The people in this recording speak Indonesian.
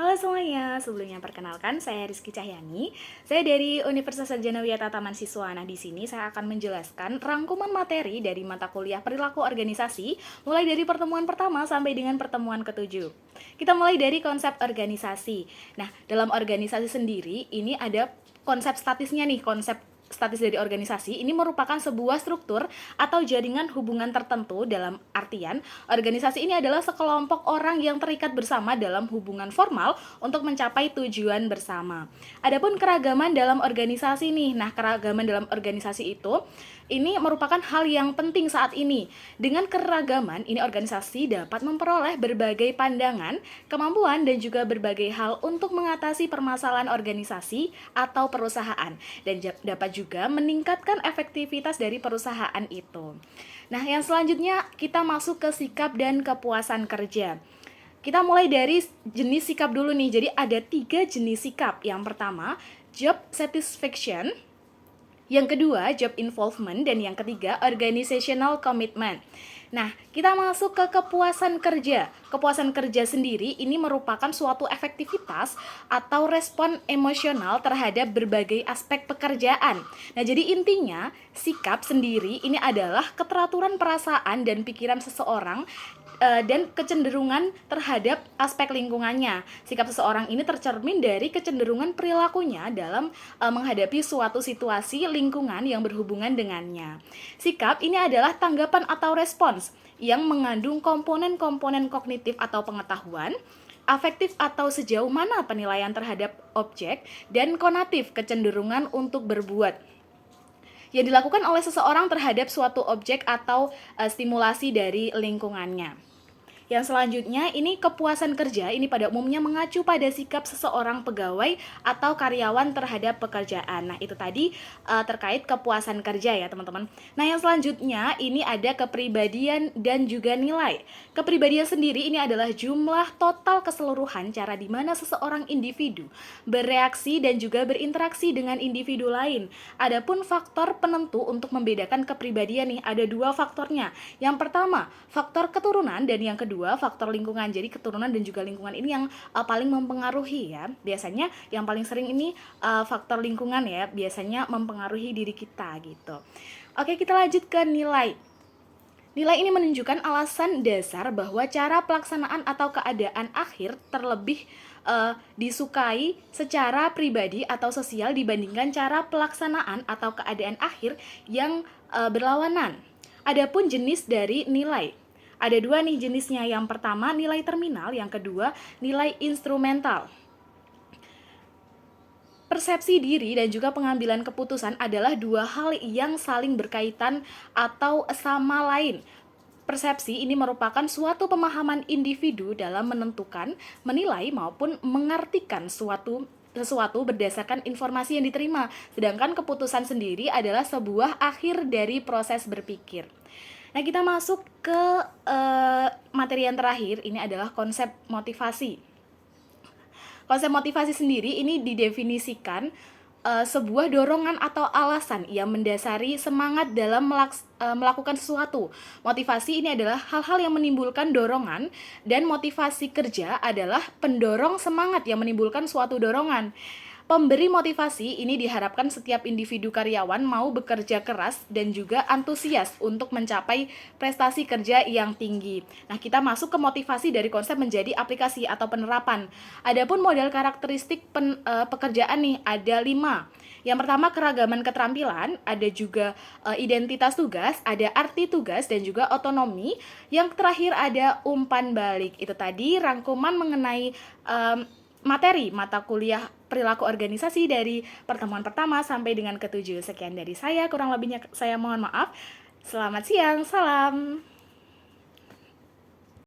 Halo semuanya, sebelumnya perkenalkan saya Rizky Cahyani. Saya dari Universitas Sarjana Wiyata Taman Siswa. Nah, di sini saya akan menjelaskan rangkuman materi dari mata kuliah Perilaku Organisasi mulai dari pertemuan pertama sampai dengan pertemuan ketujuh. Kita mulai dari konsep organisasi. Nah, dalam organisasi sendiri ini ada konsep statisnya nih, konsep statis dari organisasi ini merupakan sebuah struktur atau jaringan hubungan tertentu. Dalam artian, organisasi ini adalah sekelompok orang yang terikat bersama dalam hubungan formal untuk mencapai tujuan bersama. Adapun keragaman dalam organisasi nih, nah keragaman dalam organisasi itu ini merupakan hal yang penting saat ini. Dengan keragaman, ini organisasi dapat memperoleh berbagai pandangan, kemampuan, dan juga berbagai hal untuk mengatasi permasalahan organisasi atau perusahaan, dan dapat juga meningkatkan efektivitas dari perusahaan itu. Nah, yang selanjutnya kita masuk ke sikap dan kepuasan kerja. Kita mulai dari jenis sikap dulu nih. Jadi ada 3 jenis sikap. Yang pertama, job satisfaction. Yang kedua, job involvement. Dan yang ketiga, organizational commitment. Nah, kita masuk ke kepuasan kerja. Kepuasan kerja sendiri ini merupakan suatu efektivitas atau respon emosional terhadap berbagai aspek pekerjaan. Nah, jadi intinya sikap sendiri ini adalah keteraturan perasaan dan pikiran seseorang dan kecenderungan terhadap aspek lingkungannya. Sikap seseorang ini tercermin dari kecenderungan perilakunya dalam menghadapi suatu situasi lingkungan yang berhubungan dengannya. Sikap ini adalah tanggapan atau respons yang mengandung komponen-komponen kognitif atau pengetahuan, afektif atau sejauh mana penilaian terhadap objek, dan konatif kecenderungan untuk berbuat yang dilakukan oleh seseorang terhadap suatu objek atau stimulasi dari lingkungannya. Yang selanjutnya, ini kepuasan kerja ini pada umumnya mengacu pada sikap seseorang pegawai atau karyawan terhadap pekerjaan. Nah, itu tadi terkait kepuasan kerja ya, teman-teman. Nah, yang selanjutnya ini ada kepribadian dan juga nilai. Kepribadian sendiri ini adalah jumlah total keseluruhan cara di mana seseorang individu bereaksi dan juga berinteraksi dengan individu lain. Adapun faktor penentu untuk membedakan kepribadian nih, ada 2 faktornya. Yang pertama, faktor keturunan, dan yang kedua faktor lingkungan. Jadi keturunan dan juga lingkungan ini yang paling mempengaruhi ya. Biasanya yang paling sering ini faktor lingkungan ya, biasanya mempengaruhi diri kita gitu. Oke, kita lanjut ke nilai. Nilai ini menunjukkan alasan dasar bahwa cara pelaksanaan atau keadaan akhir terlebih disukai secara pribadi atau sosial dibandingkan cara pelaksanaan atau keadaan akhir yang berlawanan. Adapun jenis dari nilai, ada 2 nih jenisnya. Yang pertama nilai terminal, yang kedua nilai instrumental. Persepsi diri dan juga pengambilan keputusan adalah 2 hal yang saling berkaitan atau sama lain. Persepsi ini merupakan suatu pemahaman individu dalam menentukan, menilai maupun mengartikan sesuatu berdasarkan informasi yang diterima. Sedangkan keputusan sendiri adalah sebuah akhir dari proses berpikir. Nah, kita masuk ke materi yang terakhir, ini adalah konsep motivasi. Konsep motivasi sendiri ini didefinisikan sebuah dorongan atau alasan yang mendasari semangat dalam melakukan sesuatu. Motivasi ini adalah hal-hal yang menimbulkan dorongan, dan motivasi kerja adalah pendorong semangat yang menimbulkan suatu dorongan. Pemberi motivasi ini diharapkan setiap individu karyawan mau bekerja keras dan juga antusias untuk mencapai prestasi kerja yang tinggi. Nah, kita masuk ke motivasi dari konsep menjadi aplikasi atau penerapan. Adapun model karakteristik pekerjaan nih ada 5. Yang pertama keragaman keterampilan, ada juga identitas tugas, ada arti tugas, dan juga otonomi. Yang terakhir ada umpan balik. Itu tadi rangkuman mengenai materi mata kuliah perilaku organisasi dari pertemuan pertama sampai dengan ketujuh. Sekian dari saya, kurang lebihnya saya mohon maaf. Selamat siang, salam.